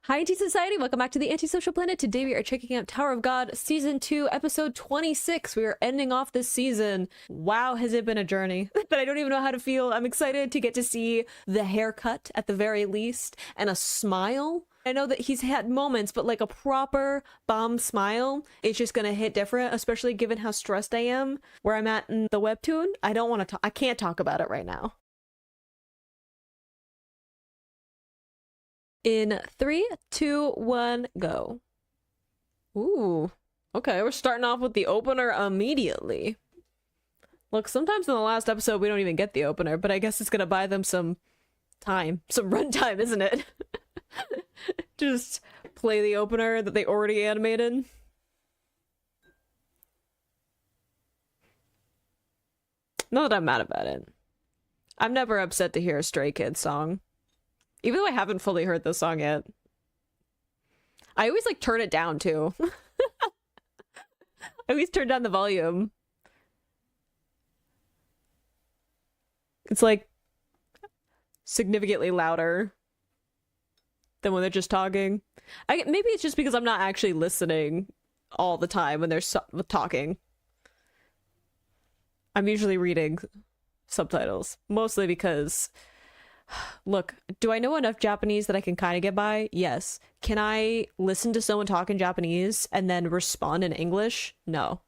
Hi, Anti-Society! Welcome back to the Antisocial Planet. Today we are checking out Tower of God Season 2, Episode 26. We are ending off this season. Wow, has it been a journey that I don't even know how to feel. I'm excited to get to see the haircut at the very least, and a smile. I know that he's had moments, but like a proper bomb smile, it's just gonna hit different, especially given how stressed I am, where I'm at in the webtoon. I don't want to talk, I can't talk about it right now. In 3, 2, 1, go. Ooh. Okay, we're starting off with the opener immediately. Look, sometimes in the last episode we don't even get the opener, but I guess it's gonna buy them some time. Some runtime, isn't it? Just play the opener that they already animated. Not that I'm mad about it. I'm never upset to hear a Stray Kids song. Even though I haven't fully heard this song yet. I always like turn it down too. I always turn down the volume. It's like significantly louder than when they're just talking. Maybe it's just because I'm not actually listening all the time when they're talking. I'm usually reading subtitles, mostly because look, do I know enough Japanese that I can kind of get by? Yes. Can I listen to someone talk in Japanese and then respond in English? No.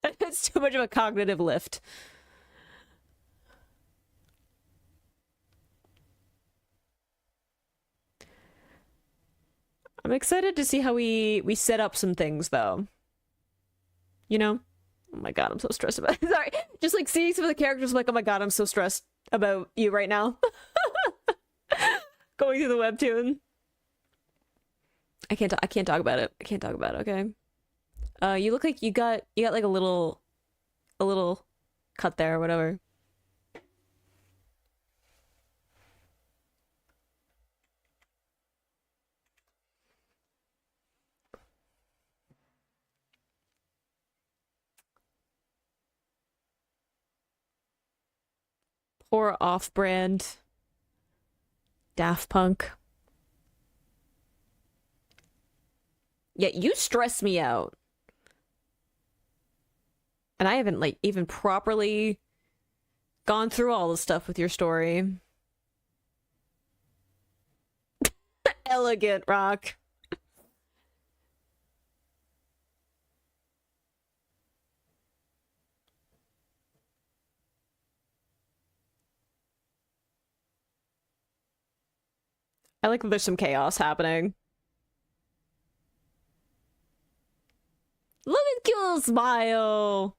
It's too much of a cognitive lift. I'm excited to see how we set up some things, though. You know? Oh my god, I'm so stressed about it. Sorry. Just like seeing some of the characters, I'm like, oh my god, I'm so stressed about you right now. Going through the webtoon. I can't talk about it. I can't talk about it, okay? You look like you got like a little cut there or whatever. Poor off-brand Daft Punk. Yeah, you stress me out. And I haven't, like, even properly gone through all the stuff with your story. Elegant rock. I like that there's some chaos happening. Look at Kyle's smile.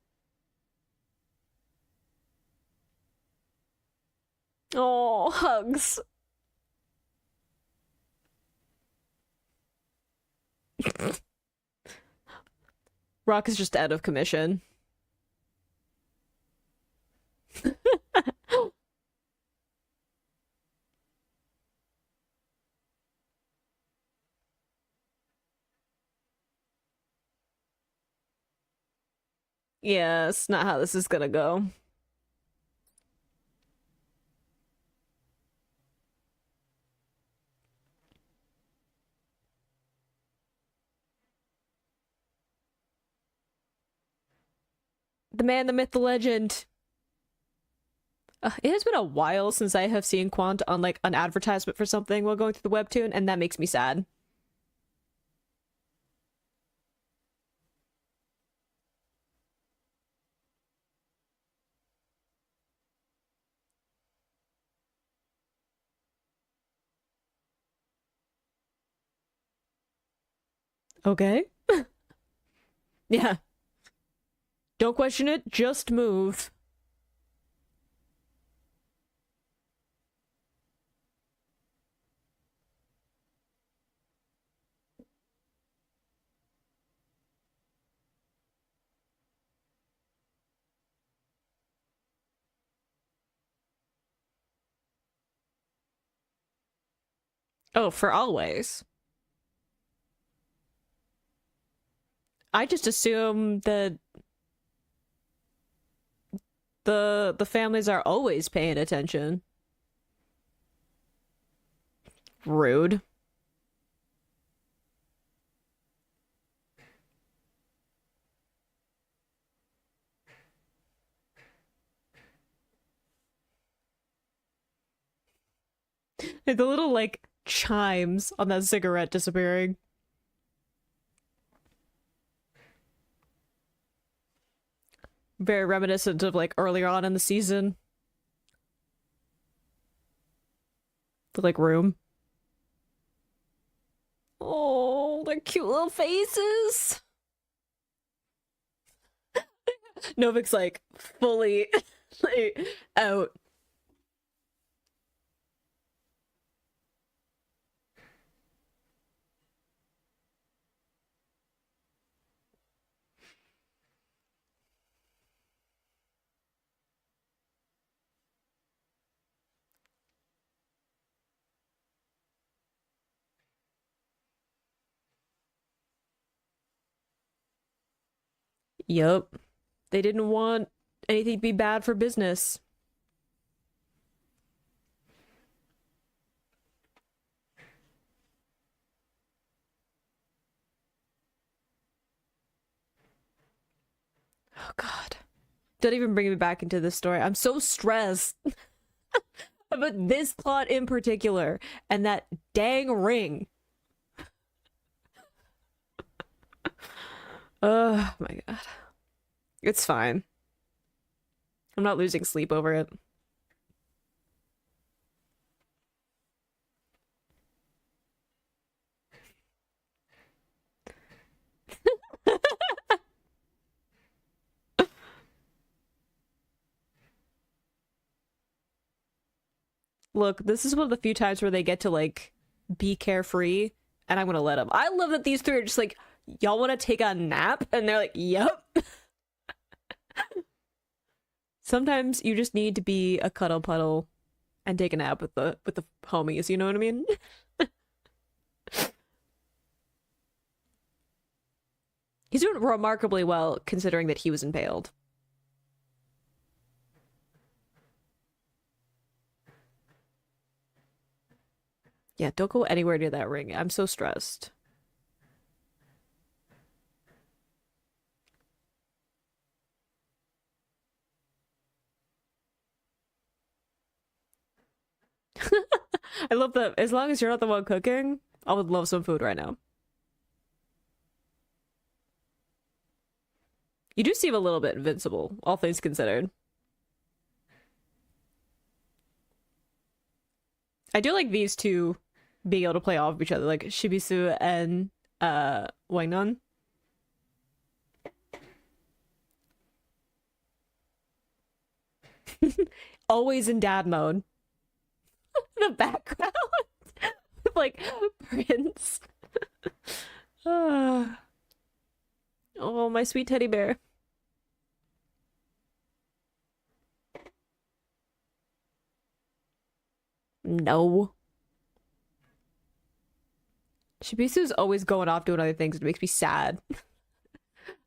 Oh, hugs. Rock is just out of commission. Yeah, it's not how this is gonna go. The man, the myth, the legend. It has been a while since I have seen Quant on like an advertisement for something while going through the webtoon, and that makes me sad. Okay. Yeah. Don't question it, just move. Oh, for always. I just assume that the families are always paying attention. Rude. The little like chimes on that cigarette disappearing. Very reminiscent of like earlier on in the season. The like room. Oh, their cute little faces. Novik's like fully like, out. Yup. They didn't want anything to be bad for business. Oh God. Don't even bring me back into this story. I'm so stressed about this plot in particular and that dang ring. Oh my God. It's fine. I'm not losing sleep over it. Look, this is one of the few times where they get to like be carefree, and I'm gonna let them. I love that these three are just like, y'all want to take a nap? And they're like, yep. Sometimes you just need to be a cuddle puddle and take a nap with the homies, you know what I mean? He's doing remarkably well considering that he was impaled. Yeah, don't go anywhere near that ring. I'm so stressed. I love that. As long as you're not the one cooking, I would love some food right now. You do seem a little bit invincible, all things considered. I do like these two being able to play off of each other, like Shibisu and Wangnan. Always in dad mode. The background. Like Prince. Oh, my sweet teddy bear. No. Shibisu's always going off doing other things. It makes me sad.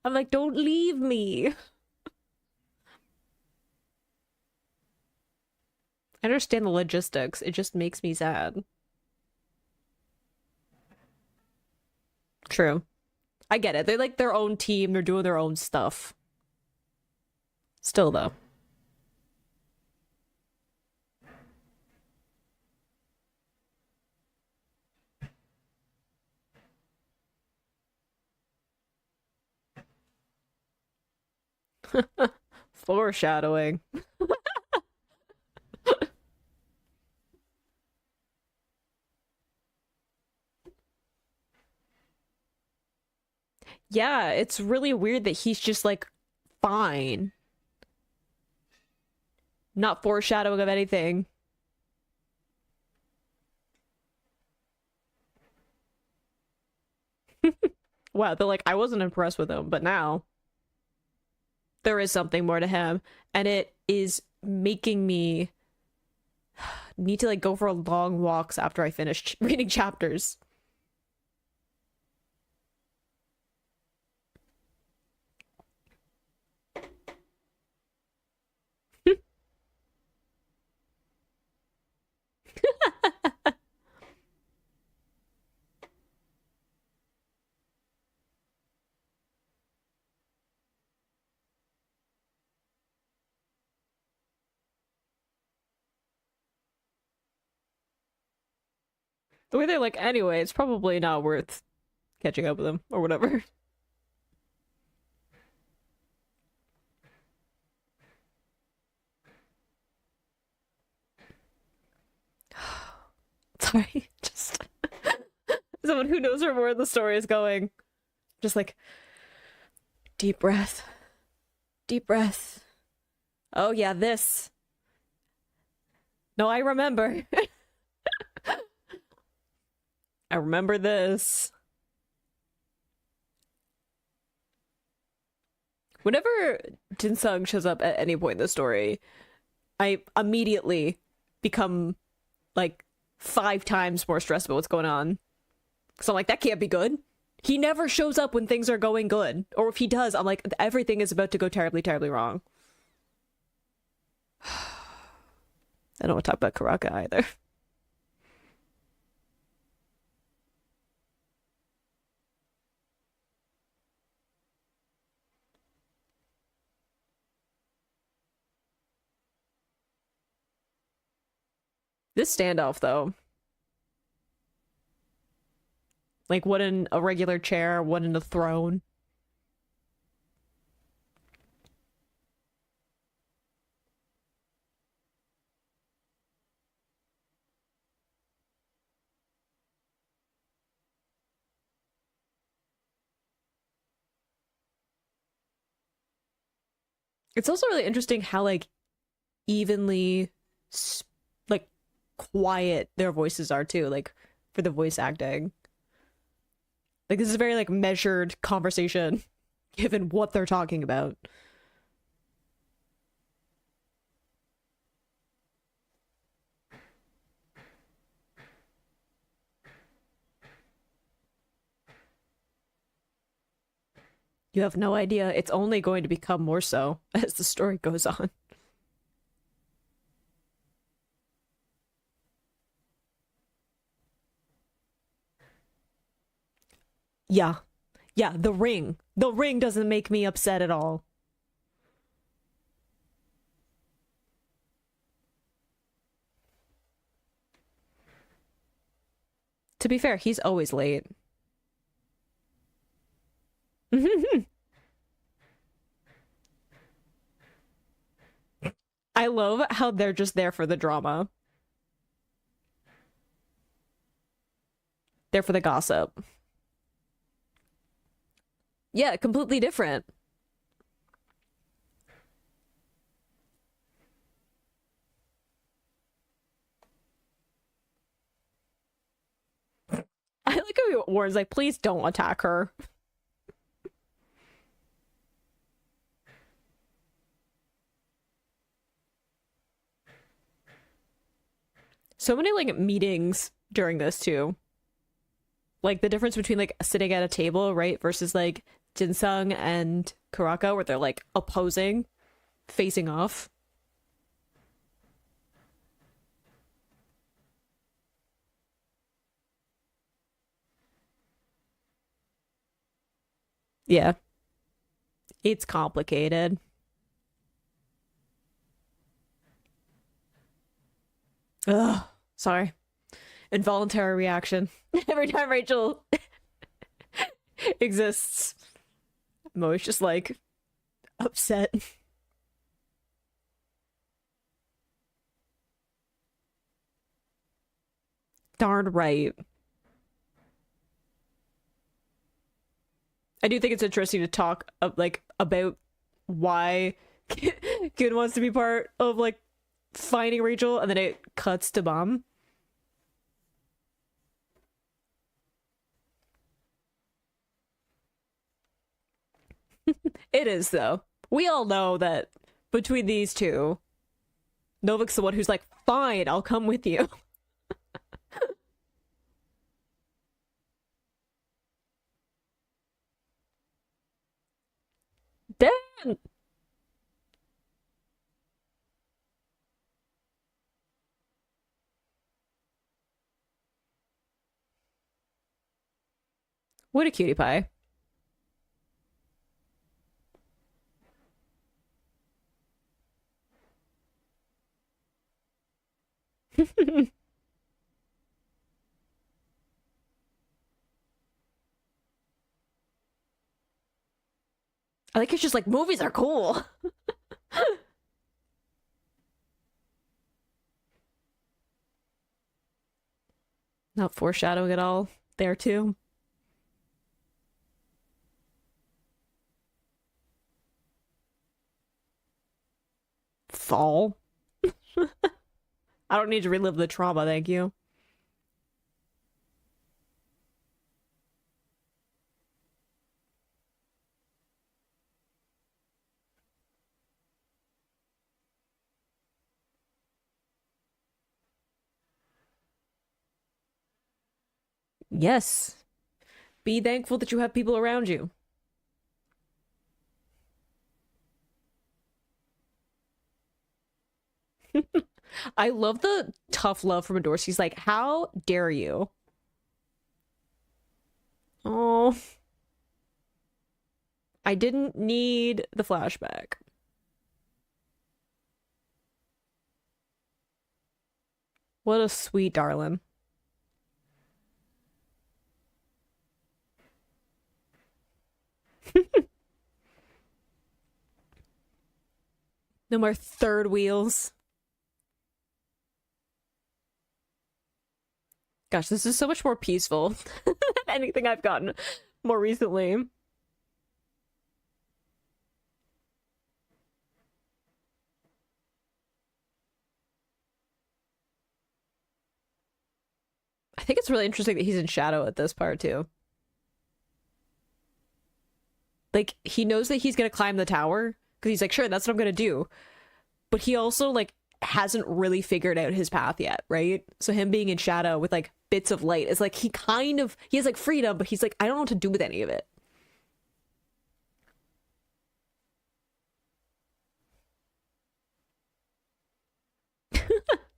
I'm like, don't leave me. I understand the logistics. It just makes me sad. True. I get it. They're like their own team. They're doing their own stuff. Still, though. Foreshadowing. Yeah, it's really weird that he's just like fine. Not foreshadowing of anything. Wow, they're like, I wasn't impressed with him, but now there is something more to him, and it is making me need to like go for long walks after I finish reading chapters. The way they're like, anyway, it's probably not worth catching up with them or whatever. Sorry, just someone who knows where the story is going. Just like, deep breath. Deep breath. Oh yeah, this. No, I remember. I remember this. Whenever Jinsung shows up at any point in the story, I immediately become like 5 times more stressed about what's going on. So I'm like, that can't be good. He never shows up when things are going good. Or if he does, I'm like, everything is about to go terribly, terribly wrong. I don't want to talk about Karaka either. This standoff, though. Like, what in a regular chair, what in a throne. It's also really interesting how, like, evenly, like, quiet their voices are, too, like, for the voice acting. Like, this is a very, like, measured conversation, given what they're talking about. You have no idea. It's only going to become more so as the story goes on. Yeah. Yeah, the ring. The ring doesn't make me upset at all. To be fair, he's always late. I love how they're just there for the drama. There for the gossip. Yeah, completely different. I like how he warns, like, please don't attack her. So many, like, meetings during this, too. Like, the difference between, like, sitting at a table, right, versus, like, Jinsung and Karaka, where they're, like, opposing, facing off. Yeah. It's complicated. Ugh. Sorry. Involuntary reaction. Every time Rachel exists, I'm always just like upset. Darn right. I do think it's interesting to talk like about why Gun wants to be part of like finding Rachel, and then it cuts to Bomb. It is though. We all know that between these two, Novik's the one who's like, "Fine, I'll come with you." Damn. What a cutie pie. I think it's just like movies are cool. Not foreshadowing at all there too. Fall. I don't need to relive the trauma, thank you. Yes. Be thankful that you have people around you. I love the tough love from Adore. He's like, how dare you? Oh, I didn't need the flashback. What a sweet darling. No more third wheels. Gosh, this is so much more peaceful than anything I've gotten more recently. I think it's really interesting that he's in shadow at this part too. Like, he knows that he's gonna climb the tower because he's like, sure, that's what I'm gonna do. But he also like hasn't really figured out his path yet, right? So him being in shadow with like bits of light is like he has like freedom, but he's like, I don't know what to do with any of it.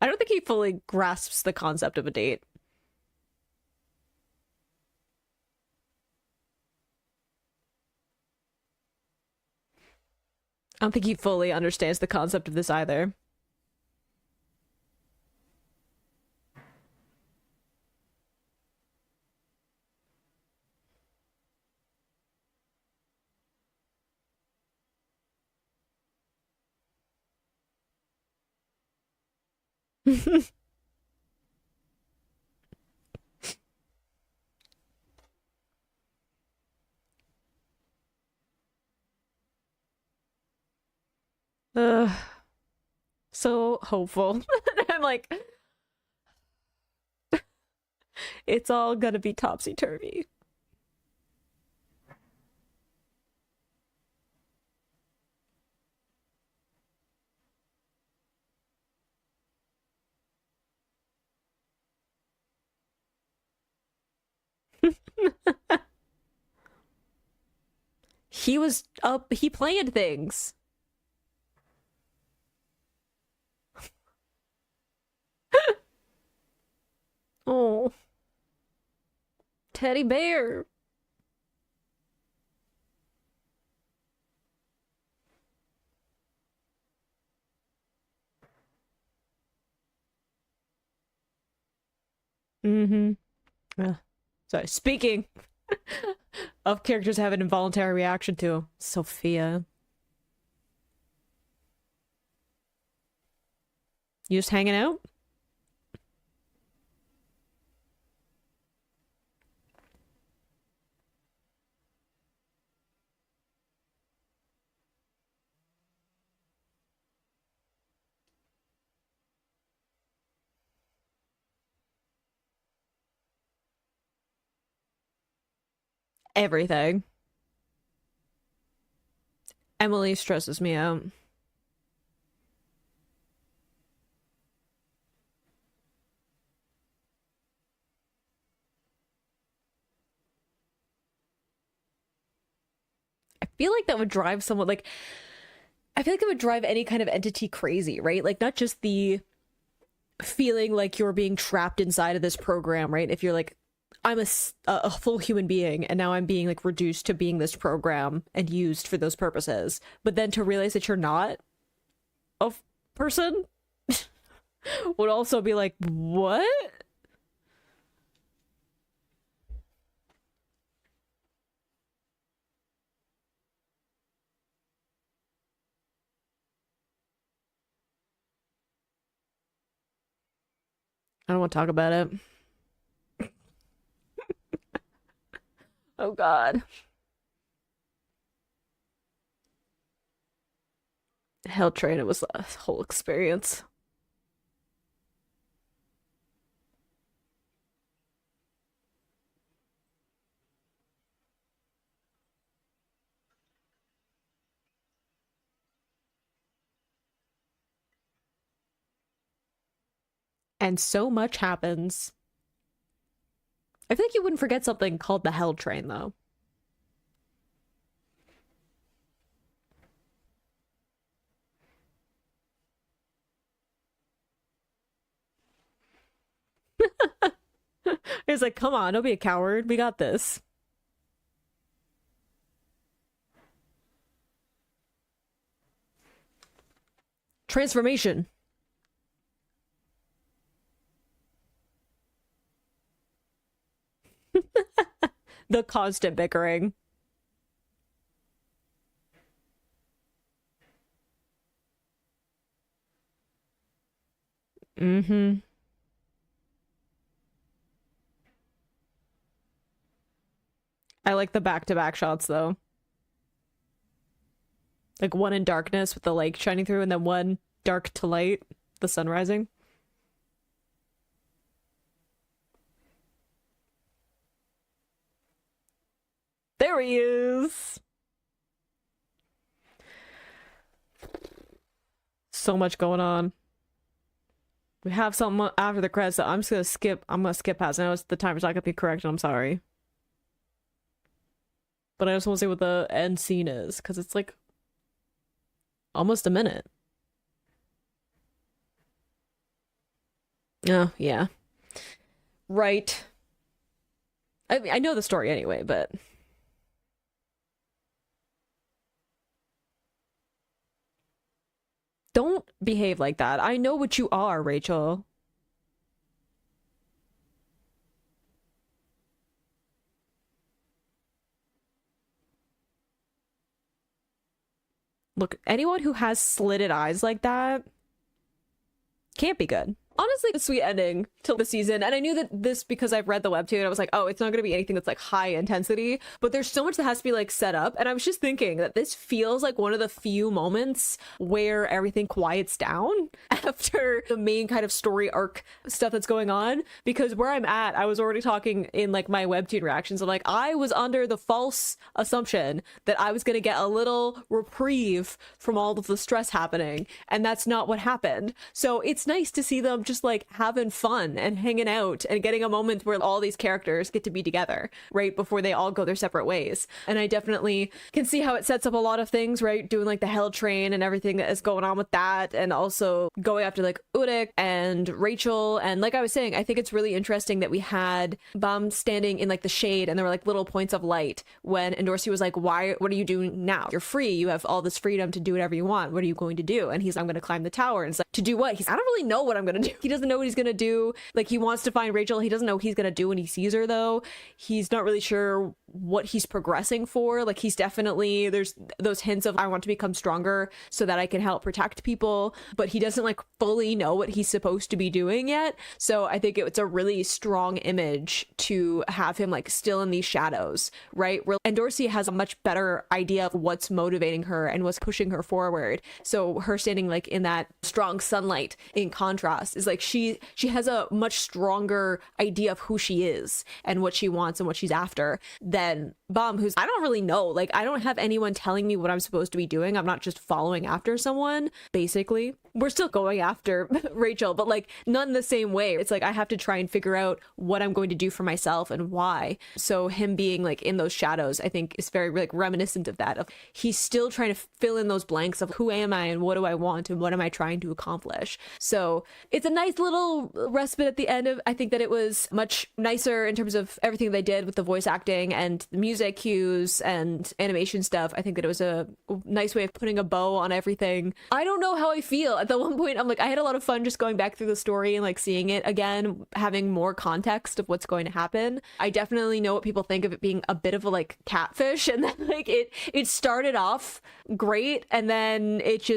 I don't think he fully grasps the concept of a date. I don't think he fully understands the concept of this either. Ugh, so hopeful. I'm like, it's all gonna be topsy-turvy. He was up, he planned things. Oh, teddy bear. Mm-hmm. Sorry, speaking of characters have an involuntary reaction to Sophia. You just hanging out? Everything. Emily stresses me out. I feel like that would drive someone like I feel like it would drive any kind of entity crazy, right? Like not just the feeling like you're being trapped inside of this program, right? If you're like I'm a full human being and now I'm being like reduced to being this program and used for those purposes. But then to realize that you're not a person would also be like, what? I don't want to talk about it. Oh God. Hell Train, it was a whole experience. And so much happens. I feel like you wouldn't forget something called the Hell Train, though. It's like, come on, don't be a coward. We got this. Transformation. The constant bickering. Mm-hmm. I like the back-to-back shots, though. Like one in darkness with the light shining through, and then one dark to light, the sun rising. There he is. So much going on. We have something after the credits that I'm just gonna skip. I'm gonna skip past. I know the timer's not gonna be correct, and I'm sorry. But I just want to see what the end scene is, because it's like almost a minute. Oh, yeah. Right. I know the story anyway, but don't behave like that. I know what you are, Rachel. Look, anyone who has slitted eyes like that can't be good. Honestly, a sweet ending to the season. And I knew that this, because I've read the webtoon, I was like, oh, it's not going to be anything that's like high intensity, but there's so much that has to be like set up. And I was just thinking that this feels like one of the few moments where everything quiets down after the main kind of story arc stuff that's going on. Because where I'm at, I was already talking in like my webtoon reactions. I'm like, I was under the false assumption that I was going to get a little reprieve from all of the stress happening. And that's not what happened. So it's nice to see them just like having fun and hanging out and getting a moment where all these characters get to be together right before they all go their separate ways. And I definitely can see how it sets up a lot of things, right? Doing like the Hell Train and everything that is going on with that, and also going after like Urich and Rachel. And like I was saying, I think it's really interesting that we had Bam standing in like the shade, and there were like little points of light when Endorsi was like, what are you doing now? You're free, you have all this freedom to do whatever you want. What are you going to do? And he's, I'm going to climb the tower. And it's like, to do what? He's, I don't really know what I'm going to do. He doesn't know what he's gonna do. Like, he wants to find Rachel. He doesn't know what he's gonna do when he sees her, though. He's not really sure what he's progressing for. Like, he's definitely, there's those hints of, I want to become stronger so that I can help protect people, but he doesn't like fully know what he's supposed to be doing yet. So I think it's a really strong image to have him like still in these shadows, right? And Dorsey has a much better idea of what's motivating her and what's pushing her forward. So her standing like in that strong sunlight in contrast is like she has a much stronger idea of who she is and what she wants and what she's after than Bam, who's, I don't really know. Like, I don't have anyone telling me what I'm supposed to be doing. I'm not just following after someone, basically. We're still going after Rachel, but like not in the same way. It's like I have to try and figure out what I'm going to do for myself and why. So him being like in those shadows, I think is very like reminiscent of that. Of he's still trying to fill in those blanks of who am I and what do I want and what am I trying to accomplish. So it's a nice little respite at the end of, I think that it was much nicer in terms of everything they did with the voice acting and the music cues and animation stuff. I think that it was a nice way of putting a bow on everything. I don't know how I feel. At the one point, I'm like, I had a lot of fun just going back through the story and like seeing it again, having more context of what's going to happen. I definitely know what people think of it being a bit of a like catfish, and then like it started off great, and then it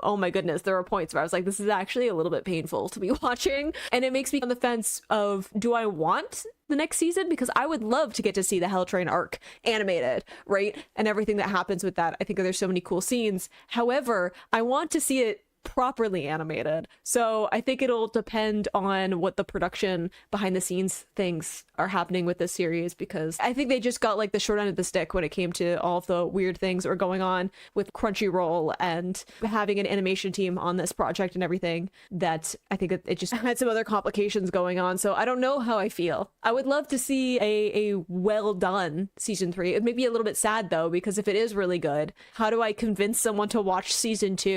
oh my goodness, there were points where I was like, this is actually a little bit painful to be watching. And it makes me on the fence of, do I want the next season? Because I would love to get to see the Hell Train arc animated, right? And everything that happens with that. I think there's so many cool scenes. However, I want to see it properly animated. So I think it'll depend on what the production behind the scenes things are happening with this series, because I think they just got like the short end of the stick when it came to all of the weird things that were going on with Crunchyroll and having an animation team on this project and everything, that I think it just had some other complications going on. So I don't know how I feel. I would love to see a well done season 3. It may be a little bit sad though, because if it is really good, how do I convince someone to watch season 2?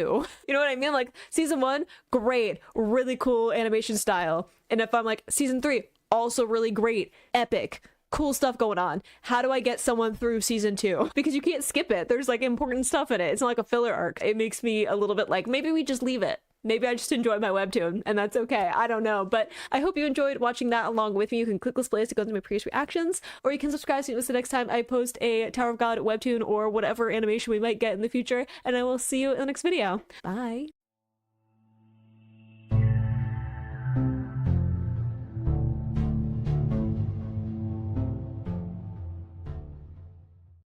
You know what I mean? Like, season 1, great, really cool animation style. And if I'm like, season 3, also really great, epic, cool stuff going on. How do I get someone through season 2? Because you can't skip it. There's like important stuff in it. It's not like a filler arc. It makes me a little bit like, maybe we just leave it. Maybe I just enjoy my webtoon, and that's okay. I don't know. But I hope you enjoyed watching that along with me. You can click this playlist to go into my previous reactions, or you can subscribe so you miss the next time I post a Tower of God webtoon or whatever animation we might get in the future. And I will see you in the next video. Bye.